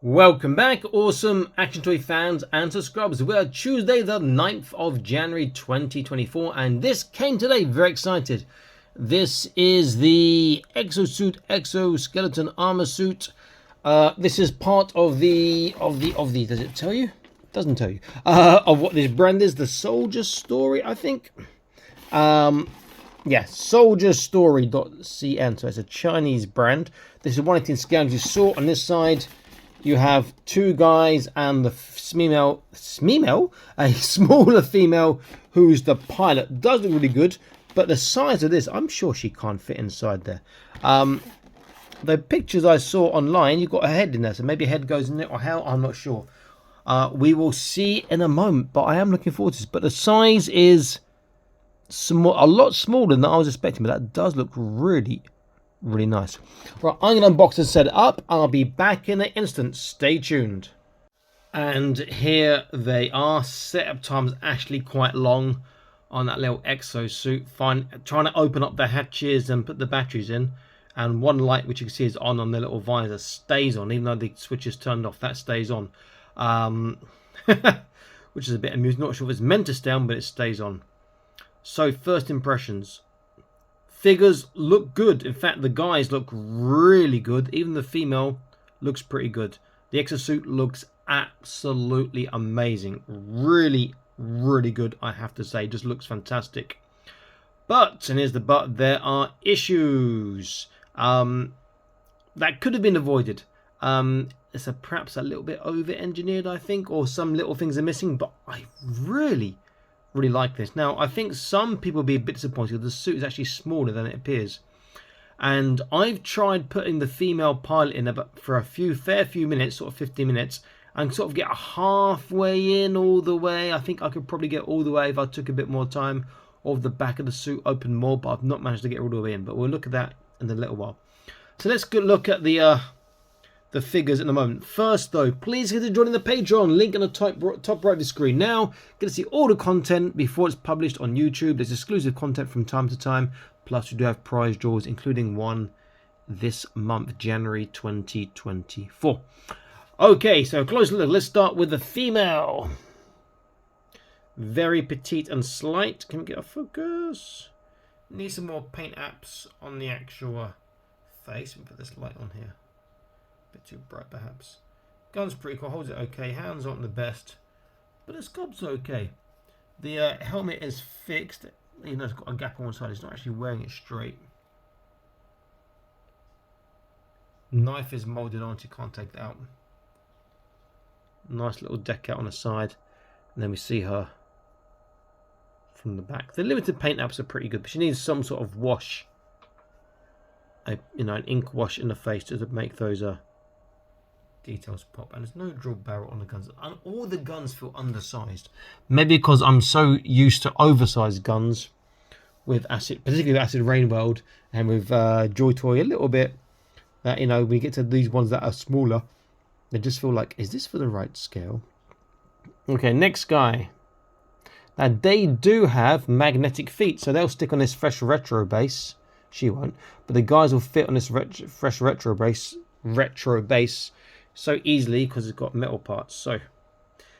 Welcome back, awesome action toy fans and subscribers. We are Tuesday the 9th of January 2024 and this came today. Very excited. This is the Exo-Suit Exo-Skeleton Armor Suit. This is part of the does it tell you? It doesn't tell you. Of what this brand is, the Soldier Story, I think. Yeah, soldierstory.cn. So it's a Chinese brand. This is 1/18 scale. As you saw on this side, you have two guys and the a smaller female who's the pilot. Does look really good, but the size of this, I'm sure she can't fit inside there. The pictures I saw online, you've got a head in there, so maybe a head goes in it or how, I'm not sure. We will see in a moment, but I am looking forward to this. But the size is small, a lot smaller than I was expecting, but that does look really nice. Right, I'm going to unbox and set it up. I'll be back in an instant. Stay tuned. And here they are. Setup time's actually quite long on that little exo-suit. Trying to open up the hatches and put the batteries in. And one light, which you can see is on the little visor, stays on. Even though the switch is turned off, that stays on. Which is a bit amusing. Not sure if it's meant to stay on, but it stays on. So, first impressions. Figures look good. In fact, the guys look really good. Even the female looks pretty good. The exosuit looks absolutely amazing. Really good, I have to say. Just looks fantastic. But, and here's the but, there are issues that could have been avoided. It's perhaps a little bit over-engineered, I think, or some little things are missing, but I really like this. Now, I think some people will be a bit disappointed. The suit is actually smaller than it appears. And I've tried putting the female pilot in there for a fair few minutes, sort of 15 minutes, and sort of get halfway in all the way. I think I could probably get all the way if I took a bit more time, or the back of the suit open more, but I've not managed to get all the way in. But we'll look at that in a little while. So let's go look at the figures in a moment. First though, please consider joining the Patreon, link in the top right of the screen now. Get to see all the content before it's published on YouTube. There's exclusive content from time to time, plus we do have prize draws, including one this month, January 2024. Okay, so close look. Let's start with the female. Very petite and slight. Can we get a focus? Need some more paint apps on the actual face. Let me put this light on here. Bit too bright perhaps. Gun's pretty cool, holds it okay. Hands aren't the best, but the sculpt's okay. The helmet is fixed. You know, it's got a gap on one side. It's not actually wearing it straight. Knife is molded on, so you can't take that out. Nice little deck out on the side, and then we see her from the back. The limited paint apps are pretty good, but she needs some sort of wash. An ink wash in the face to make those details pop. And there's no drill barrel on the guns, and all the guns feel undersized. Maybe because I'm so used to oversized guns with acid, particularly with Acid Rain World and with Joy Toy a little bit, that when we get to these ones that are smaller, they just feel like, is this for the right scale? Okay, next guy. Now they do have magnetic feet, so they'll stick on this fresh retro base. She won't, but the guys will fit on this fresh retro base so easily because it's got metal parts. So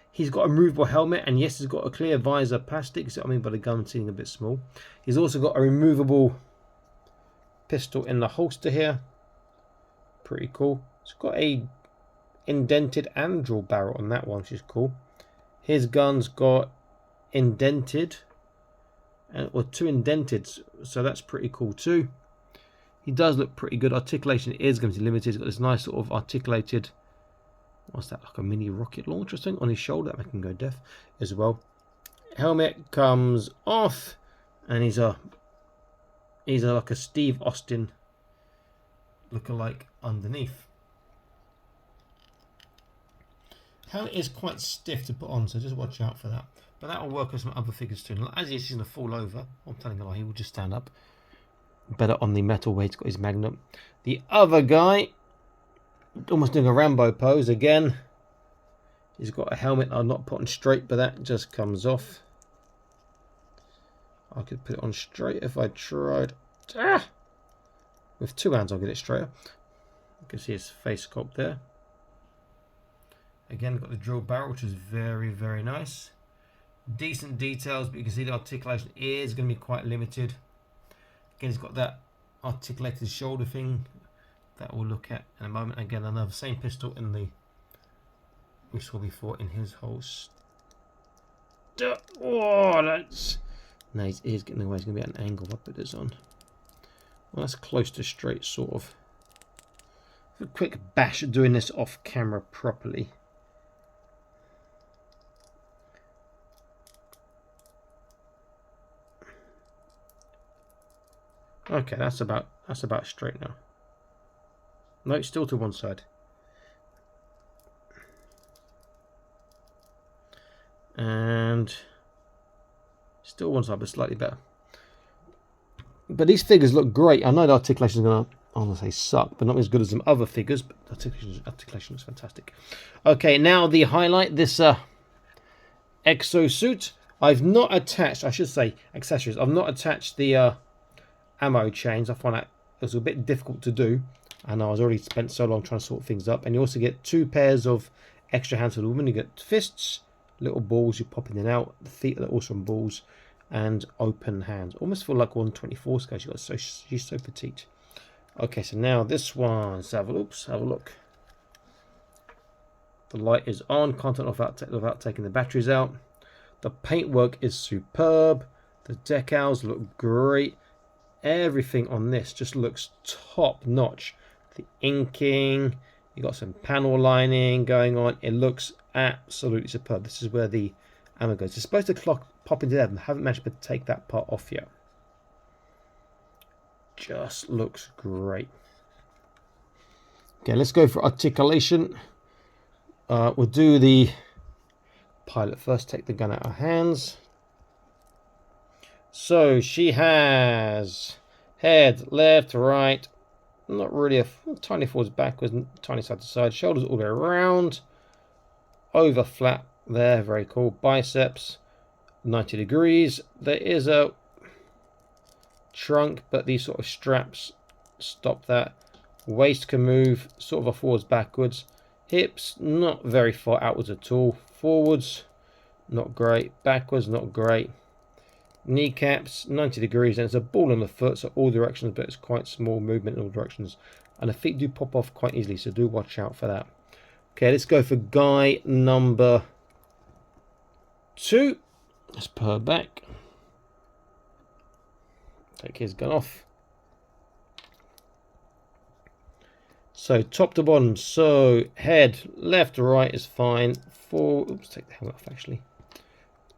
he's got a removable helmet, and yes, he's got a clear visor plastic. See what I mean by the gun seeming a bit small. He's also got a removable pistol in the holster here. Pretty cool. It's got a indented and drill barrel on that one, which is cool. His gun's got indented, or two indented, so that's pretty cool too. He does look pretty good. Articulation is going to be limited. He's got this nice sort of articulated, what's that, like a mini rocket launcher thing on his shoulder that can go deaf as well. Helmet comes off, and he's like a Steve Austin lookalike underneath. Helmet is quite stiff to put on, so just watch out for that. But that will work with some other figures too. As he's going to fall over, I'm telling you a lie, he will just stand up. Better on the metal where he's got his magnet. The other guy, almost doing a Rambo pose again. He's got a helmet I'm not putting straight, but that just comes off. I could put it on straight if I tried. With two hands I'll get it straighter. You can see his face sculpt there. Again, got the drill barrel, which is very, very nice. Decent details, but you can see the articulation is going to be quite limited. Again, he's got that articulated shoulder thing that we'll look at in a moment. Again, another same pistol in the we saw before in his holster. Oh, that's no, his ear's getting away. He's going to be at an angle. I'll put this on. Well, that's close to straight, sort of. A quick bash at doing this off camera properly. Okay, that's about straight now. No, still to one side. And still one side, but slightly better. But these figures look great. I know the articulation is going to, I want to say suck, but not as good as some other figures. But articulation looks fantastic. Okay, now the highlight, this exo-suit. I've not attached, I should say, accessories. I've not attached the ammo chains. I find that it was a bit difficult to do. And I was already spent so long trying to sort things up. And you also get 2 pairs of extra hands for the woman. You get fists, little balls you pop in and out. The feet are also on balls. And open hands. Almost feel like 124 scale. She's so petite. Okay, so now this one. Let's have a look. The light is on. Content without taking the batteries out. The paintwork is superb. The decals look great. Everything on this just looks top notch. The inking, you got some panel lining going on. It looks absolutely superb. This is where the ammo goes. It's supposed to pop into there, and I haven't managed to take that part off yet. Just looks great. Okay, let's go for articulation. We'll do the pilot first. Take the gun out of her hands. So she has head, left, right, not really a tiny forwards, backwards, tiny side to side, shoulders all the way around, over flat there, very cool, biceps, 90 degrees. There is a trunk, but these sort of straps stop that. Waist can move sort of a forwards, backwards. Hips, not very far outwards at all. Forwards, not great. Backwards, not great. Kneecaps, 90 degrees, and it's a ball on the foot, so all directions, but it's quite small movement in all directions. And the feet do pop off quite easily, so do watch out for that. Okay, let's go for guy number 2. Let's put her back. Take his gun off. So top to bottom, so head, left to right is fine. Oops, take the helmet off actually.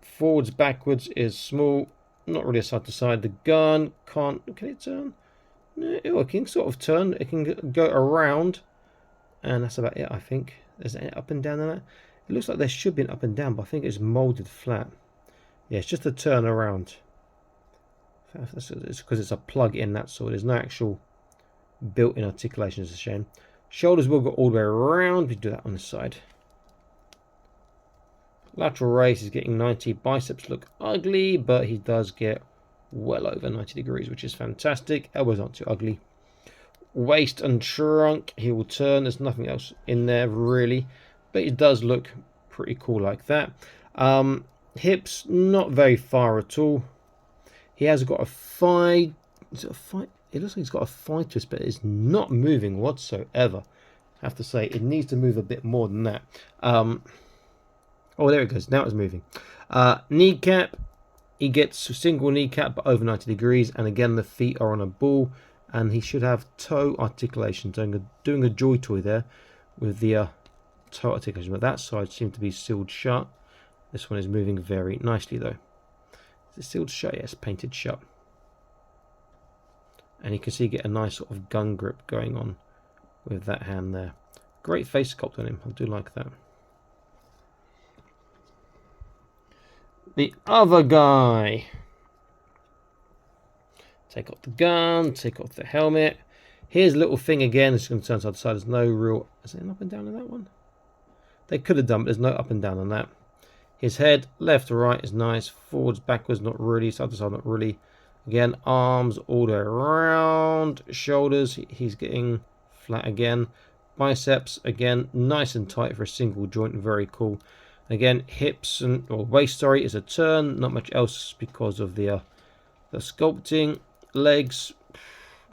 Forwards, backwards is small. Not really a side to side. The gun can it turn? No, it can sort of turn. It can go around, and that's about it. I think there's an up and down on that. It looks like there should be an up and down, but I think it's molded flat. Yeah, it's just a turn around. It's because it's a plug-in. That's all. There's no actual built-in articulation. It's a shame. Shoulders will go all the way around. We do that on the side. Lateral raise is getting 90. Biceps look ugly, but he does get well over 90 degrees, which is fantastic. Elbows aren't too ugly. Waist and trunk, he will turn. There's nothing else in there really, but it does look pretty cool like that. Hips, not very far at all. He has got a thigh. Is it a thigh? It looks like he's got a thigh twist, but it's not moving whatsoever. I have to say, it needs to move a bit more than that. Oh, there it goes. Now it's moving. Kneecap. He gets a single kneecap, but over 90 degrees. And again, the feet are on a ball. And he should have toe articulation. Doing a joy toy there with the toe articulation. But that side seems to be sealed shut. This one is moving very nicely, though. Is it sealed shut? Yes, painted shut. And you can see get a nice sort of gun grip going on with that hand there. Great face sculpt on him. I do like that. The other guy. Take off the gun, take off the helmet. Here's a little thing again. It's going to turn side to side. There's no real... Is there an up and down on that one? They could have done, but there's no up and down on that. His head, left to right is nice. Forwards, backwards, not really. Side to side, not really. Again, arms all the way around. Shoulders, he's getting flat again. Biceps, again, nice and tight for a single joint, very cool. Again, hips or waist, sorry, is a turn, not much else because of the sculpting. Legs,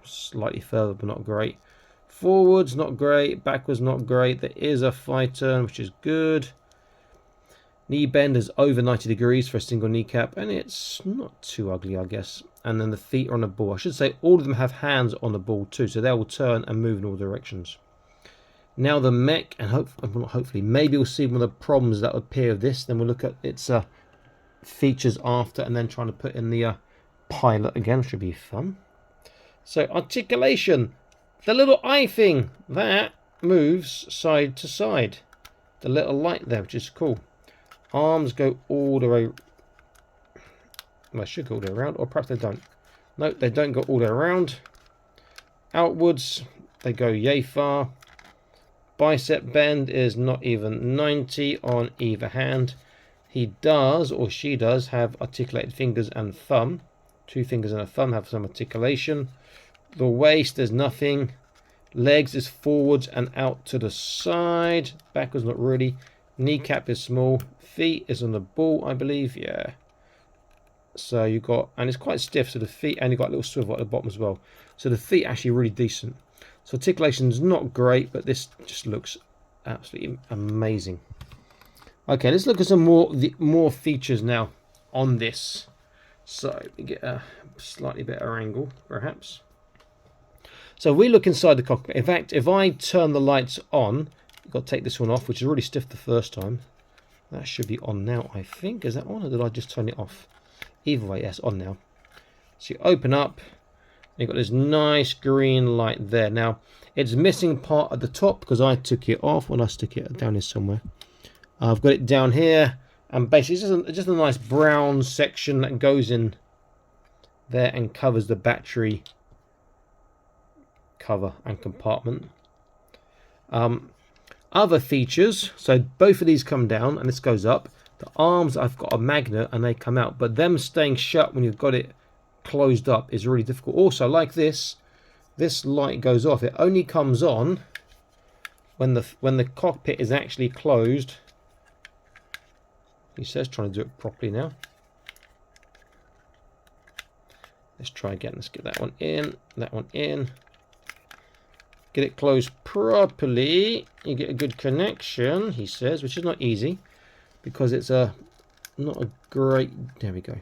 slightly further, but not great. Forwards, not great. Backwards, not great. There is a thigh turn, which is good. Knee bend is over 90 degrees for a single kneecap, and it's not too ugly, I guess. And then the feet are on the ball. I should say all of them have hands on the ball too, so they will turn and move in all directions. Now the mech, and hopefully, maybe we'll see one of the problems that appear with this. Then we'll look at its features after, and then trying to put in the pilot again, which should be fun. So articulation, the little eye thing that moves side to side. The little light there, which is cool. Arms go all the way. Well, they should go all the way around, or perhaps they don't. No, they don't go all the way around. Outwards, they go yay far. Bicep bend is not even 90 on either hand. He does, or she does, have articulated fingers and thumb. 2 fingers and a thumb have some articulation. The waist, there's nothing. Legs is forwards and out to the side. Backwards, not really. Kneecap is small. Feet is on the ball, I believe. Yeah. So you got, and it's quite stiff, so the feet, and you got a little swivel at the bottom as well. So the feet actually really decent. So articulation is not great, but this just looks absolutely amazing. Okay, let's look at some more features now on this. So we get a slightly better angle, perhaps. So we look inside the cockpit. In fact, if I turn the lights on, I've got to take this one off, which is really stiff the first time. That should be on now, I think. Is that on, or did I just turn it off? Either way, yes, on now. So you open up, and you've got this nice green light there. Now, it's missing part at the top because I took it off when I stick it down here somewhere. I've got it down here, and basically it's just a nice brown section that goes in there and covers the battery cover and compartment. Other features, so both of these come down and this goes up. The arms, I've got a magnet and they come out, but them staying shut when you've got it closed up is really difficult. Also, like this light goes off. It only comes on when the cockpit is actually closed. He says, trying to do it properly now. Let's try again. Let's get that one in, that one in. Get it closed properly. You get a good connection, he says, which is not easy because it's not a great. There we go.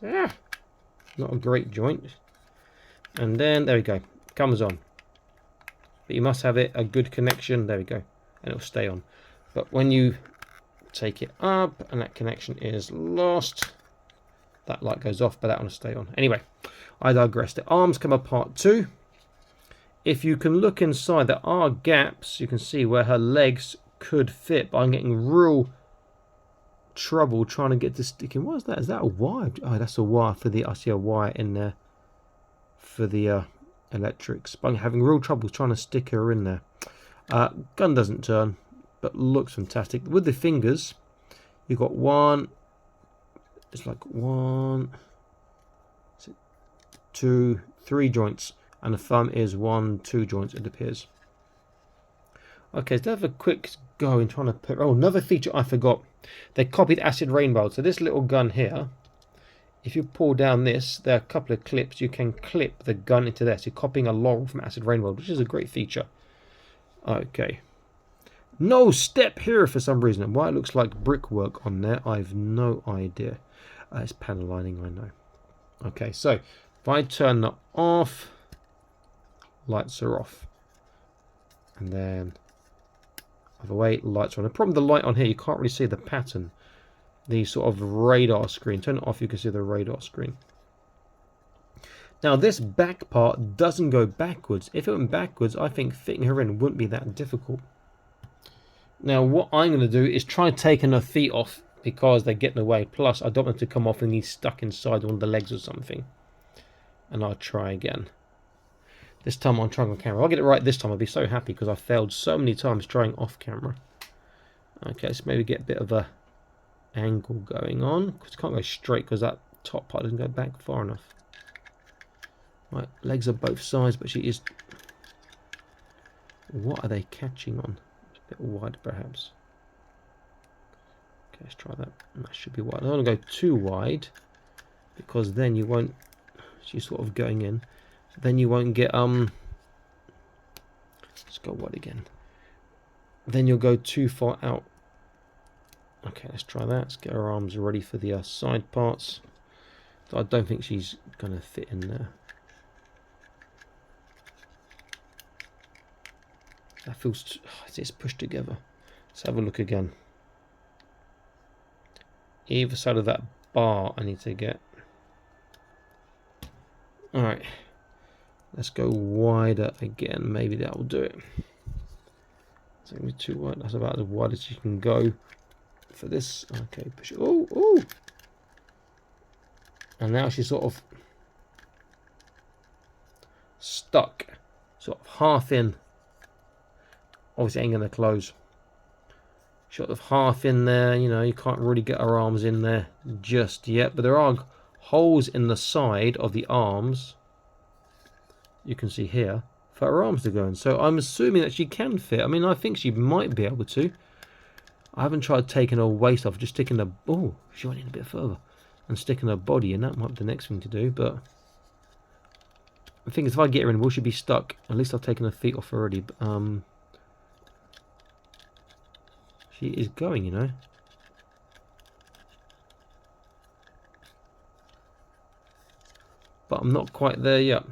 Not a great joint. And then there we go. Comes on. But you must have a good connection. There we go, and it'll stay on. But when you take it up and that connection is lost, that light goes off, but that one will stay on. Anyway, I digress. The arms come apart too. If you can look inside, there are gaps. You can see where her legs could fit, but I'm getting real trouble trying to get this sticking. What is that? Is that a wire? Oh, that's a wire for the. I see a wire in there for the electrics. But I'm having real trouble trying to stick her in there. Gun doesn't turn, but looks fantastic. With the fingers, you've got one. It's like 1, 2, 3 joints. And the thumb is 1, 2 joints, it appears. Okay, let's have a quick go in trying to put. Oh, another feature I forgot. They copied acid rainbow. So this little gun here, if you pull down this, there are a couple of clips. You can clip the gun into there. So you're copying a laurel from acid rainbow, which is a great feature. Okay. No step here for some reason. And why it looks like brickwork on there, I have no idea. It's panel lining, I know. Okay, so if I turn that off, lights are off, and then other way, lights are on. The problem with the light on here, you can't really see the pattern, the sort of radar screen. Turn it off, you can see the radar screen. Now this back part doesn't go backwards. If it went backwards, I think fitting her in wouldn't be that difficult. Now what I'm going to do is try taking her feet off because they get in the way. Plus I don't want them to come off and he's stuck inside one of the legs or something. And I'll try again. This time I'm trying on camera. I'll get it right this time. I'll be so happy because I failed so many times trying off camera. Okay, let's maybe get a bit of a angle going on. Because it can't go straight because that top part doesn't go back far enough. Right, legs are both sides, but she is. What are they catching on? It's a bit wide, perhaps. Okay, let's try that. That should be wide. I don't want to go too wide, because then you won't. She's sort of going in. Then you won't get Let's go wide again. Then you'll go too far out. Okay, let's try that. Let's get her arms ready for the side parts. So I don't think she's going to fit in there. That feels... it's pushed together. Let's have a look again. Either side of that bar I need to get. Alright. Let's go wider again. Maybe that will do it. It's going to be too wide. That's about as wide as you can go for this. Okay, push it. Oh, oh! And now she's sort of stuck. Sort of half in. Obviously, it ain't going to close. Sort of half in there. You know, you can't really get her arms in there just yet. But there are holes in the side of the arms. You can see here. For her arms to go in. So I'm assuming that she can fit. I mean, I think she might be able to. I haven't tried taking her waist off. Just sticking the... Oh, she went in a bit further. And sticking her body in. That might be the next thing to do. But the thing is, if I get her in, will she be stuck? At least I've taken her feet off already. But, she is going, you know. But I'm not quite there yet.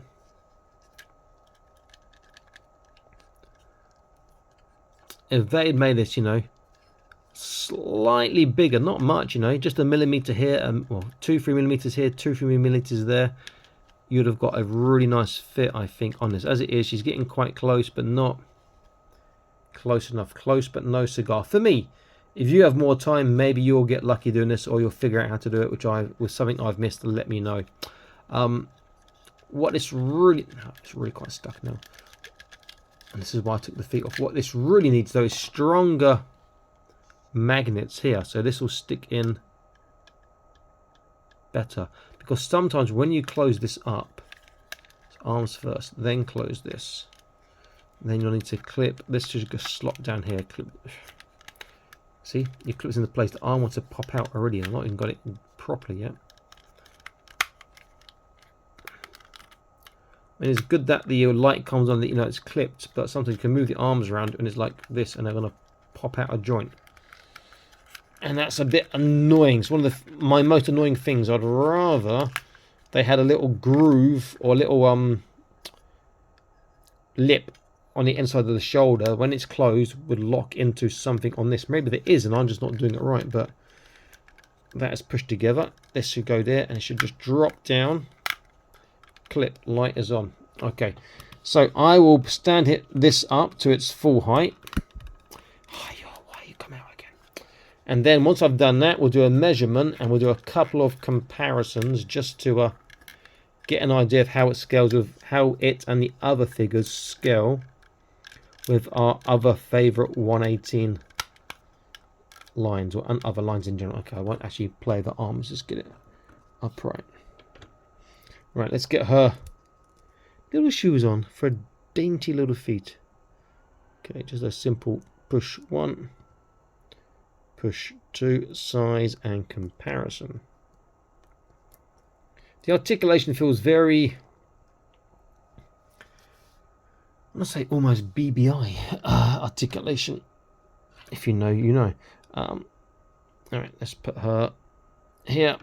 If they had made this, you know, slightly bigger, not much, you know, just a millimeter here, well, 2-3 millimeters here, 2-3 millimeters there, you'd have got a really nice fit, I think, on this. As it is, she's getting quite close, but not close enough. Close, but no cigar. For me, if you have more time, maybe you'll get lucky doing this, or you'll figure out how to do it, which was something I've missed. Let me know. What this really, no, it's really quite stuck now. And this is why I took the feet off. What this really needs, though, is stronger magnets here. So this will stick in better. Because sometimes when you close this up, arms first, then close this. Then you'll need to clip. This should just slot down here. Clip. See? You clip this into place. The arm wants to pop out already. I've not even got it properly yet. I mean, it's good that the light comes on, that you know it's clipped, but sometimes you can move the arms around and it's like this, and they're going to pop out a joint. And that's a bit annoying. It's one of my most annoying things. I'd rather they had a little groove or a little lip on the inside of the shoulder. When it's closed, would lock into something on this. Maybe there is, and I'm just not doing it right, but that is pushed together. This should go there, and it should just drop down. Clip, light is on. Okay, so I will stand this up to its full height. Why you come out again? And then once I've done that, we'll do a measurement, and we'll do a couple of comparisons just to get an idea of how it scales with how it and the other figures scale with our other favorite 118 lines, or other lines in general. Okay, I won't actually play the arms, just get it upright. Right, let's get her little shoes on for dainty little feet. Okay, just a simple push 1, push 2, size and comparison. The articulation feels very, I want to say almost BBI articulation. If you know, you know. Alright, let's put her here.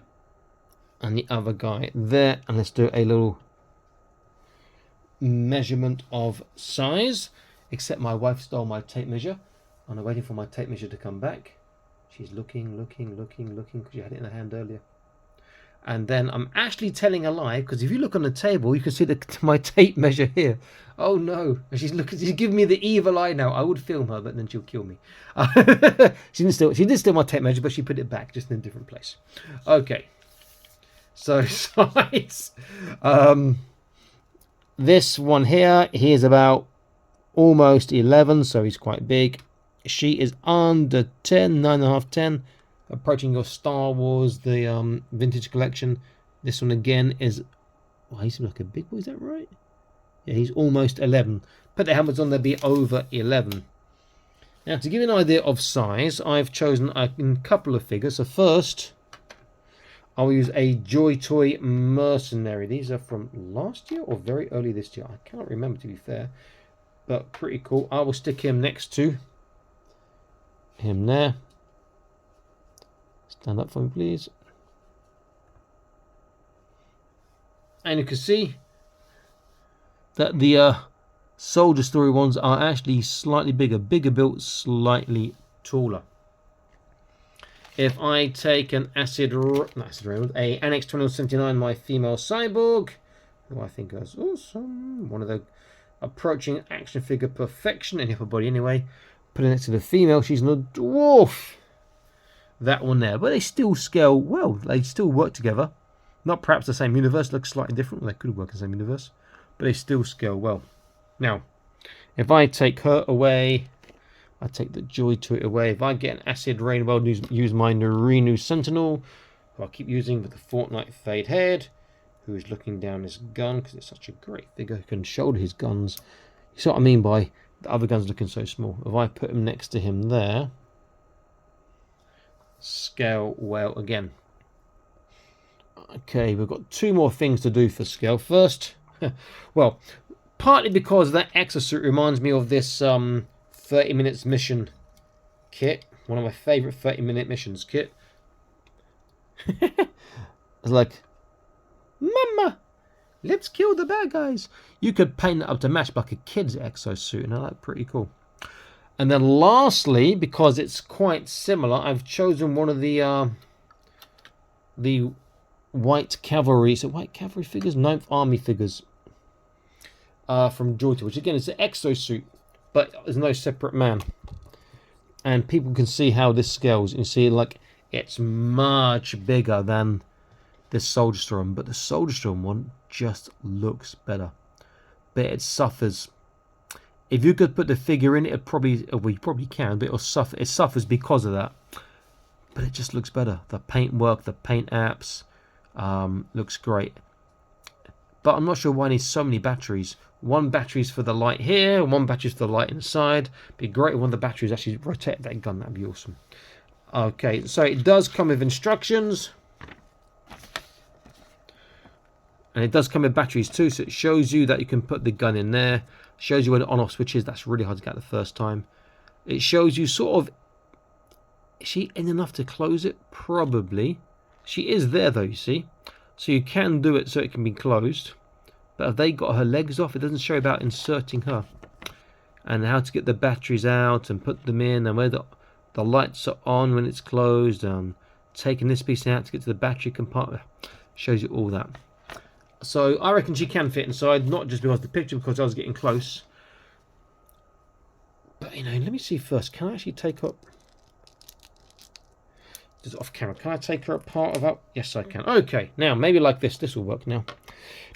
And the other guy there, and let's do a little measurement of size. Except my wife stole my tape measure, and I'm waiting for my tape measure to come back. She's looking, because you had it in her hand earlier. And then I'm actually telling a lie, because if you look on the table, you can see my tape measure here. Oh no, she's giving me the evil eye now. I would film her, but then she'll kill me. She did steal my tape measure, but she put it back just in a different place. Okay. So size, this one here, he is about almost 11, so he's quite big. She is under 10, 9.5, 10, approaching your Star Wars, the vintage collection. This one again is, well, he seems like a big boy, is that right? Yeah, he's almost 11. put the helmets on, they'll be over 11. Now, to give you an idea of size, I've chosen a couple of figures. So first, I'll use a Joy Toy Mercenary. These are from last year or very early this year. I can't remember, to be fair, but pretty cool. I will stick him next to him there. Stand up for me, please. And you can see that the Soldier Story ones are actually slightly bigger built, slightly taller. If I take an Annex 2179, my female cyborg, who I think is awesome, one of the approaching action figure perfection in her body anyway, put it next to the female, she's a dwarf. That one there, but they still scale well. They still work together. Not perhaps the same universe, looks slightly different. They could work in the same universe, but they still scale well. Now, if I take her away, I take the Joy Toy away. If I get an Acid Rain, well, use my Narinu Sentinel, who I keep using with the Fortnite Fade Head, who is looking down his gun because it's such a great figure who can shoulder his guns. You see what I mean by the other guns looking so small. If I put him next to him there, scale well again. Okay, we've got two more things to do for scale. First, well, partly because that exo-suit reminds me of this 30 minutes mission kit. One of my favourite 30-minute missions kit. It's like, Mama, let's kill the bad guys. You could paint it up to match like a kid's exo-suit, and I like pretty cool. And then lastly, because it's quite similar, I've chosen one of the White Cavalry. So White Cavalry figures, 9th Army figures from Joy Toy, which again is an exo-suit, but there's no separate man. And people can see how this scales. You see, like, it's much bigger than this Soldier Storm, but the Soldier Storm one just looks better. But it suffers. If you could put the figure in, it probably, well, you probably can, but it'll suffer. It suffers because of that. But it just looks better. The paint work, the paint apps, looks great. But I'm not sure why it needs so many batteries. One battery's for the light here, one battery's for the light inside. Be great if one of the batteries actually rotate that gun. That'd be awesome. Okay, so it does come with instructions. And it does come with batteries too, so it shows you that you can put the gun in there. Shows you where the on-off switch is. That's really hard to get the first time. It shows you sort of... Is she in enough to close it? Probably. She is there though, you see. So you can do it so it can be closed. But if they got her legs off, it doesn't show about inserting her. And how to get the batteries out and put them in. And where the lights are on when it's closed. Taking this piece out to get to the battery compartment. Shows you all that. So I reckon she can fit inside, not just because of the picture, because I was getting close. But, you know, let me see first. Can I actually take up... Just off camera. Can I take her apart of that? Yes, I can. Okay, now, maybe like this. This will work now.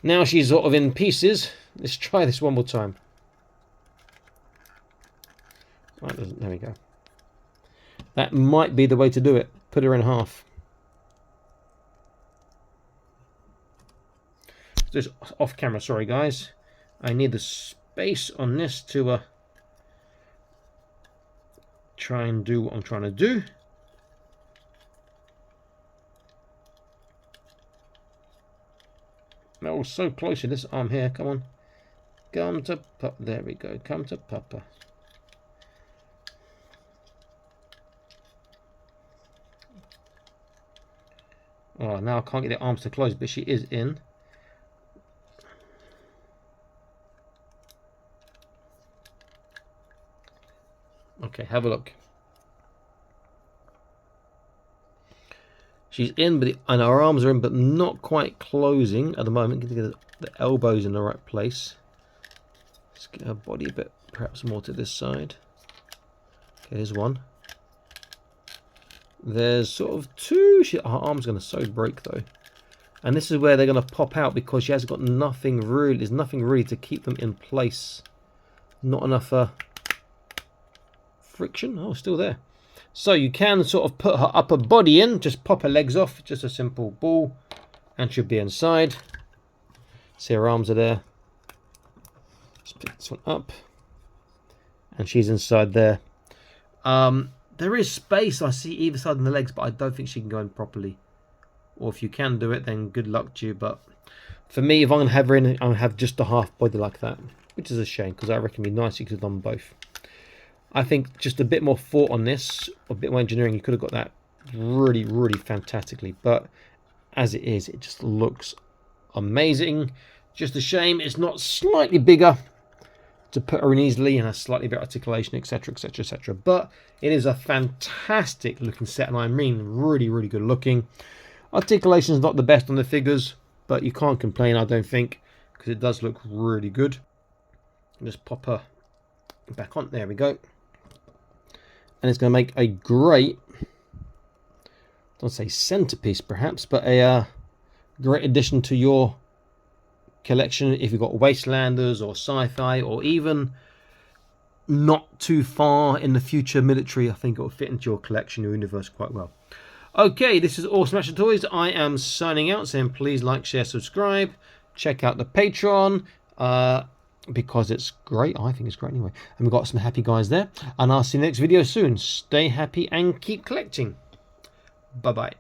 Now she's sort of in pieces. Let's try this one more time. Right, there we go. That might be the way to do it. Put her in half. Just off camera, sorry guys. I need the space on this to try and do what I'm trying to do. Oh, so close to this arm here. Come on. Come to Papa. There we go. Come to Papa. Oh, now I can't get the arms to close, but she is in. Okay, have a look. She's in, and her arms are in, but not quite closing at the moment. Get the elbows in the right place. Let's get her body a bit, perhaps more to this side. Okay, here's one. There's sort of two. Her arm's going to so break though, and this is where they're going to pop out because she has got nothing really. There's nothing really to keep them in place. Not enough friction. Oh, still there. So you can sort of put her upper body in, just pop her legs off, just a simple ball, and she'll be inside. See, her arms are there. Just pick this one up. and she's inside there. There is space, I see, either side of the legs, but I don't think she can go in properly. Or if you can do it, then good luck to you. But for me, if I'm going to have her in, I'm going to have just a half body like that, which is a shame, because I reckon it'd be nice you could have done both. I think just a bit more thought on this, a bit more engineering, you could have got that really, really fantastically. But as it is, it just looks amazing. Just a shame it's not slightly bigger to put her in easily and has slightly better articulation, etc, etc, etc. But it is a fantastic looking set, and I mean really, really good looking. Articulation is not the best on the figures, but you can't complain, I don't think, because it does look really good. Just pop her back on. There we go. And it's going to make a great, don't say centerpiece perhaps, but a great addition to your collection if you've got Wastelanders or sci-fi, or even not too far in the future military. I think it will fit into your collection, your universe quite well. Okay, this is Awesome Action Toys. I am signing out, saying please like, share, subscribe. Check out the Patreon because it's great. I think it's great anyway. And we've got some happy guys there. And I'll see you next video soon. Stay happy and keep collecting. Bye-bye.